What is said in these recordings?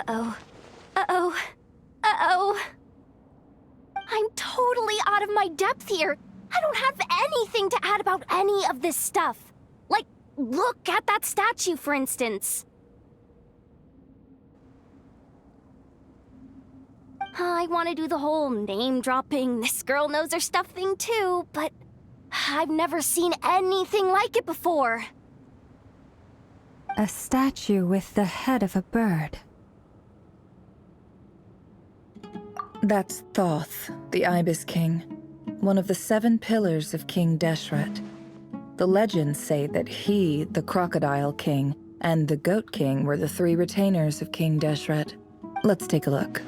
Uh-oh. Uh-oh. Uh-oh. I'm totally out of my depth here. I don't have anything to add about any of this stuff. Like, look at that statue, for instance. I want to do the whole name-dropping, this girl knows her stuff thing too, but I've never seen anything like it before. A statue with the head of a bird. That's Thoth, the Ibis King, one of the 7 pillars of King Deshret. The legends say that he, the Crocodile King, and the Goat King were the 3 retainers of King Deshret. Let's take a look.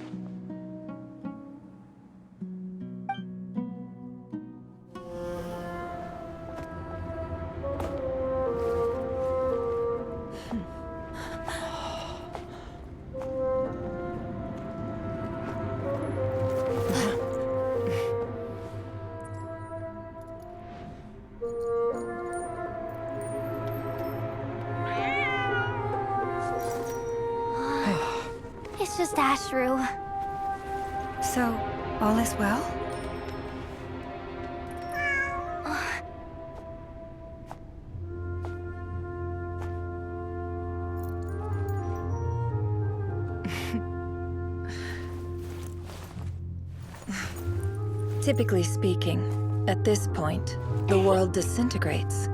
It's just Ashru. So, all is well? Typically speaking, at this point, the world disintegrates.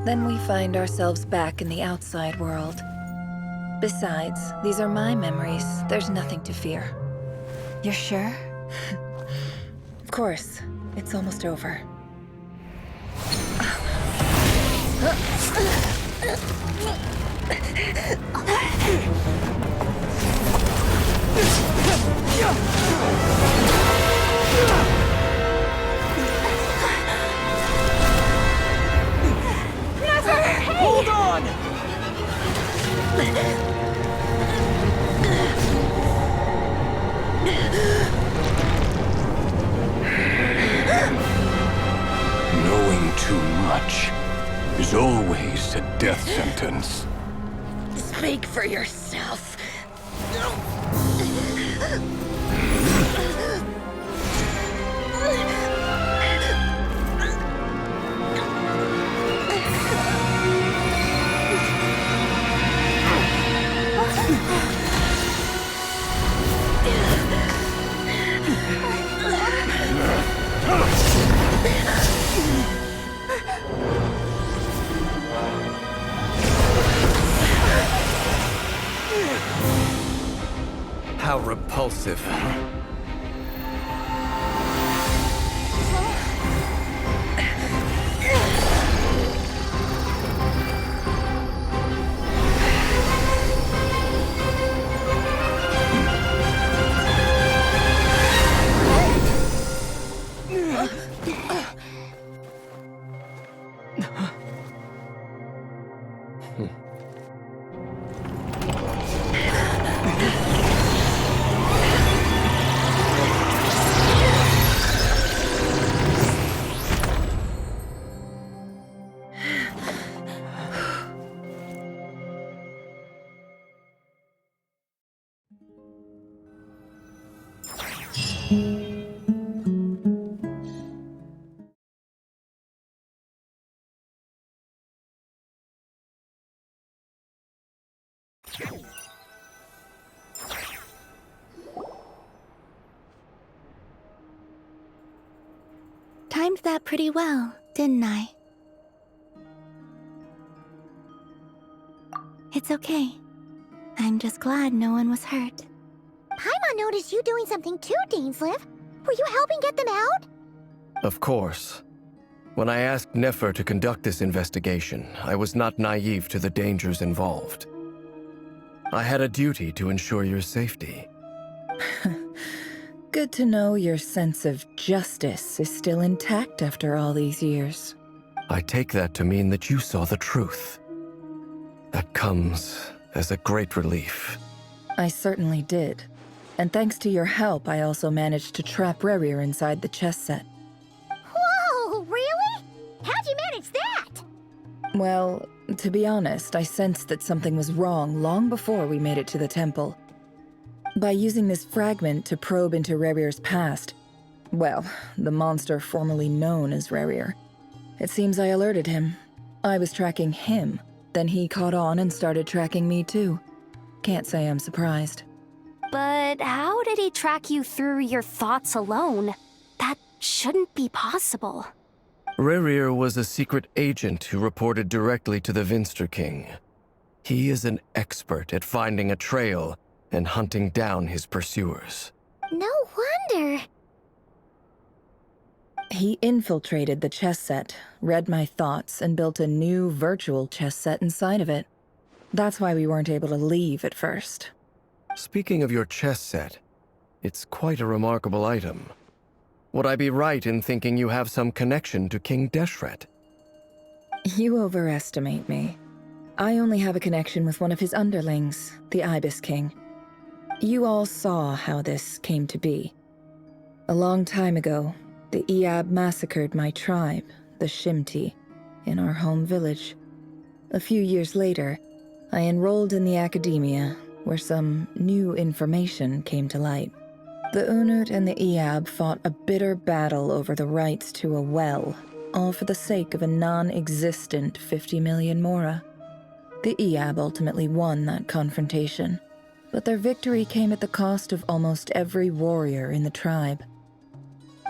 Then we find ourselves back in the outside world. Besides, these are my memories. There's nothing to fear. You're sure? Of course. It's almost over. Hold on! Knowing too much is always a death sentence. Speak for yourself. How repulsive. Timed that pretty well, didn't I? It's okay. I'm just glad no one was hurt. Paimon noticed you doing something too, Dainsleif. Were you helping get them out? Of course. When I asked Nefer to conduct this investigation, I was not naive to the dangers involved. I had a duty to ensure your safety. Good to know your sense of justice is still intact after all these years. I take that to mean that you saw the truth. That comes as a great relief. I certainly did. And thanks to your help, I also managed to trap Rerir inside the chess set. Whoa, really? How'd you manage that? Well, to be honest, I sensed that something was wrong long before we made it to the temple. By using this fragment to probe into Rerir's past, well, the monster formerly known as Rerir, it seems I alerted him. I was tracking him, then he caught on and started tracking me too. Can't say I'm surprised. But how did he track you through your thoughts alone? That shouldn't be possible. Rerir was a secret agent who reported directly to the Vinster King. He is an expert at finding a trail and hunting down his pursuers. No wonder. He infiltrated the chess set, read my thoughts, and built a new virtual chess set inside of it. That's why we weren't able to leave at first. Speaking of your chess set, it's quite a remarkable item. Would I be right in thinking you have some connection to King Deshret? You overestimate me. I only have a connection with one of his underlings, the Ibis King. You all saw how this came to be. A long time ago, the Eab massacred my tribe, the Shimti, in our home village. A few years later, I enrolled in the academia, where some new information came to light. The Unut and the Eab fought a bitter battle over the rights to a well, all for the sake of a non-existent 50 million Mora. The Eab ultimately won that confrontation, but their victory came at the cost of almost every warrior in the tribe.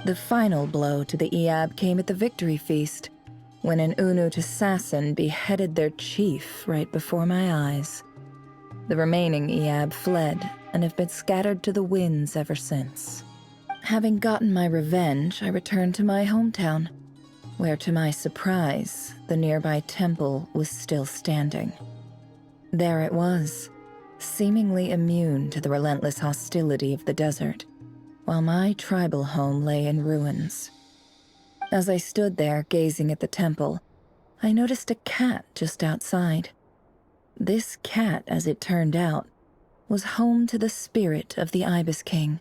The final blow to the Eab came at the victory feast, when an Unut assassin beheaded their chief right before my eyes. The remaining Eab fled and have been scattered to the winds ever since. Having gotten my revenge, I returned to my hometown, where to my surprise, the nearby temple was still standing. There it was, seemingly immune to the relentless hostility of the desert, while my tribal home lay in ruins. As I stood there gazing at the temple, I noticed a cat just outside. This cat, as it turned out, was home to the spirit of the Ibis King.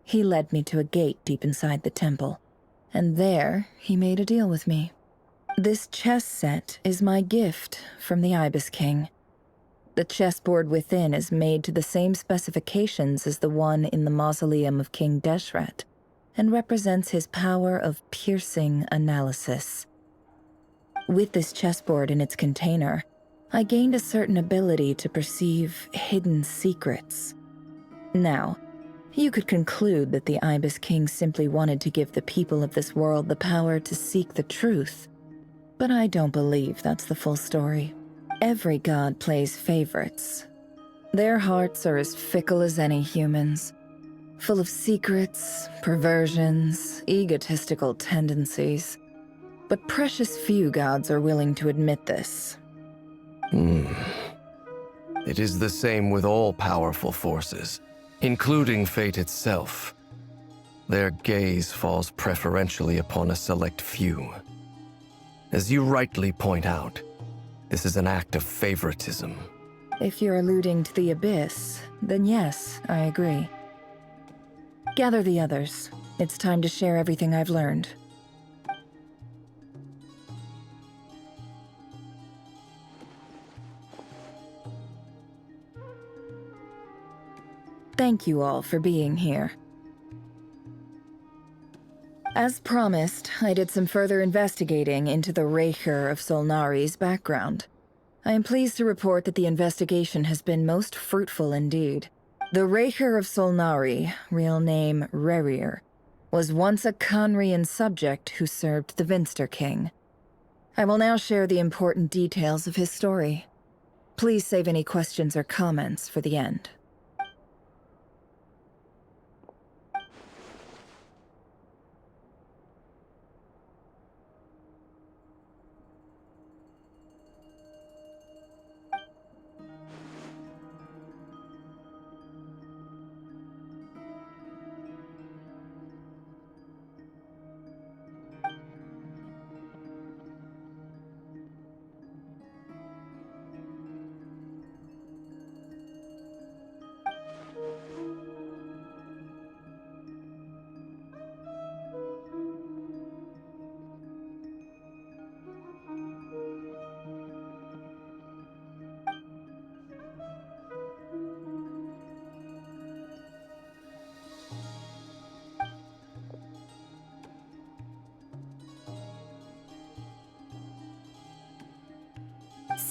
He led me to a gate deep inside the temple, and there he made a deal with me. This chess set is my gift from the Ibis King. The chessboard within is made to the same specifications as the one in the mausoleum of King Deshret, and represents his power of piercing analysis. With this chessboard in its container, I gained a certain ability to perceive hidden secrets. Now, you could conclude that the Ibis King simply wanted to give the people of this world the power to seek the truth, but I don't believe that's the full story. Every god plays favorites. Their hearts are as fickle as any human's, full of secrets, perversions, egotistical tendencies. But precious few gods are willing to admit this. It is the same with all powerful forces, including fate itself. Their gaze falls preferentially upon a select few. As you rightly point out, this is an act of favoritism. If you're alluding to the Abyss, then yes, I agree. Gather the others. It's time to share everything I've learned. Thank you all for being here. As promised, I did some further investigating into the Raker of Solnari's background. I am pleased to report that the investigation has been most fruitful indeed. The Raker of Solnari, real name Rerir, was once a Conrian subject who served the Vinster King. I will now share the important details of his story. Please save any questions or comments for the end.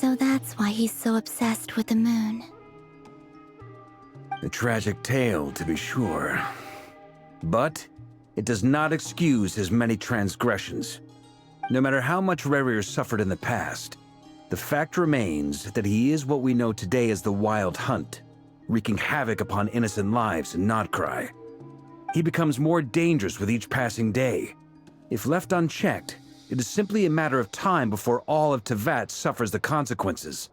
So that's why he's so obsessed with the moon. A tragic tale, to be sure. But it does not excuse his many transgressions. No matter how much Rerir suffered in the past, the fact remains that he is what we know today as the Wild Hunt, wreaking havoc upon innocent lives in Notcry. He becomes more dangerous with each passing day. If left unchecked, it is simply a matter of time before all of Tevat suffers the consequences.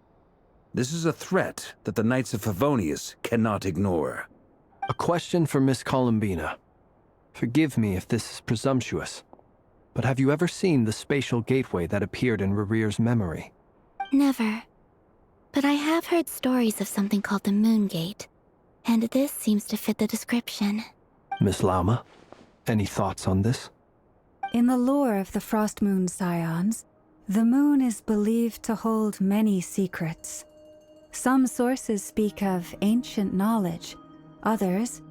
This is a threat that the Knights of Favonius cannot ignore. A question for Miss Columbina. Forgive me if this is presumptuous, but have you ever seen the spatial gateway that appeared in Rerir's memory? Never. But I have heard stories of something called the Moon Gate, and this seems to fit the description. Miss Lauma, any thoughts on this? In the lore of the Frost Moon Scions, the moon is believed to hold many secrets. Some sources speak of ancient knowledge, others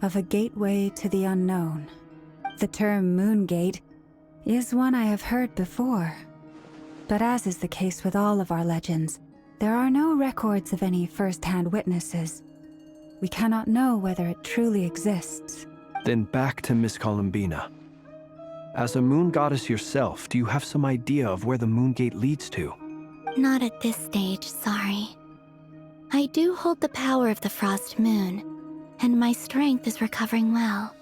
of a gateway to the unknown. The term Moon Gate is one I have heard before. But as is the case with all of our legends, there are no records of any first-hand witnesses. We cannot know whether it truly exists. Then back to Miss Columbina. As a moon goddess yourself, do you have some idea of where the Moon Gate leads to? Not at this stage, sorry. I do hold the power of the Frost Moon, and my strength is recovering well.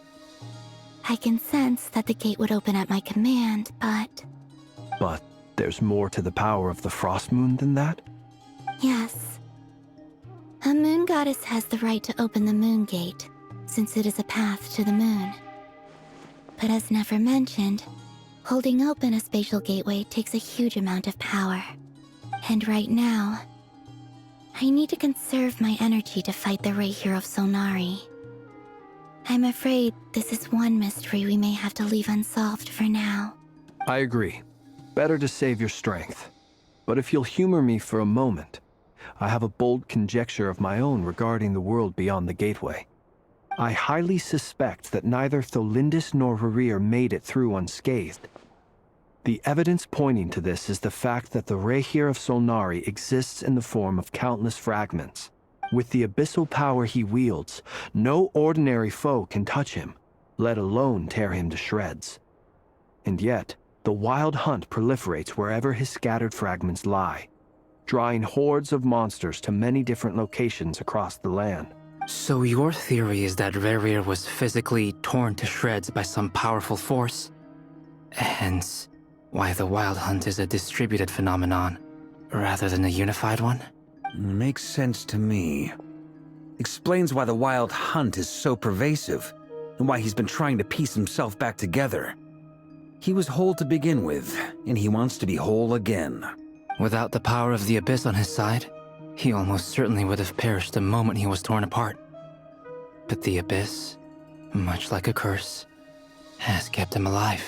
I can sense that the gate would open at my command, but... But there's more to the power of the Frost Moon than that? Yes. A moon goddess has the right to open the Moon Gate, since it is a path to the moon. But as never mentioned, holding open a spatial gateway takes a huge amount of power. And right now, I need to conserve my energy to fight the Reihir of Solnari. I'm afraid this is one mystery we may have to leave unsolved for now. I agree. Better to save your strength. But if you'll humor me for a moment, I have a bold conjecture of my own regarding the world beyond the gateway. I highly suspect that neither Tholindis nor Rerir made it through unscathed. The evidence pointing to this is the fact that the Reihir of Solnari exists in the form of countless fragments. With the abyssal power he wields, no ordinary foe can touch him, let alone tear him to shreds. And yet, the Wild Hunt proliferates wherever his scattered fragments lie, drawing hordes of monsters to many different locations across the land. So your theory is that Rerir was physically torn to shreds by some powerful force? Hence, why the Wild Hunt is a distributed phenomenon, rather than a unified one? Makes sense to me. Explains why the Wild Hunt is so pervasive, and why he's been trying to piece himself back together. He was whole to begin with, and he wants to be whole again. Without the power of the Abyss on his side, he almost certainly would have perished the moment he was torn apart. But the Abyss, much like a curse, has kept him alive.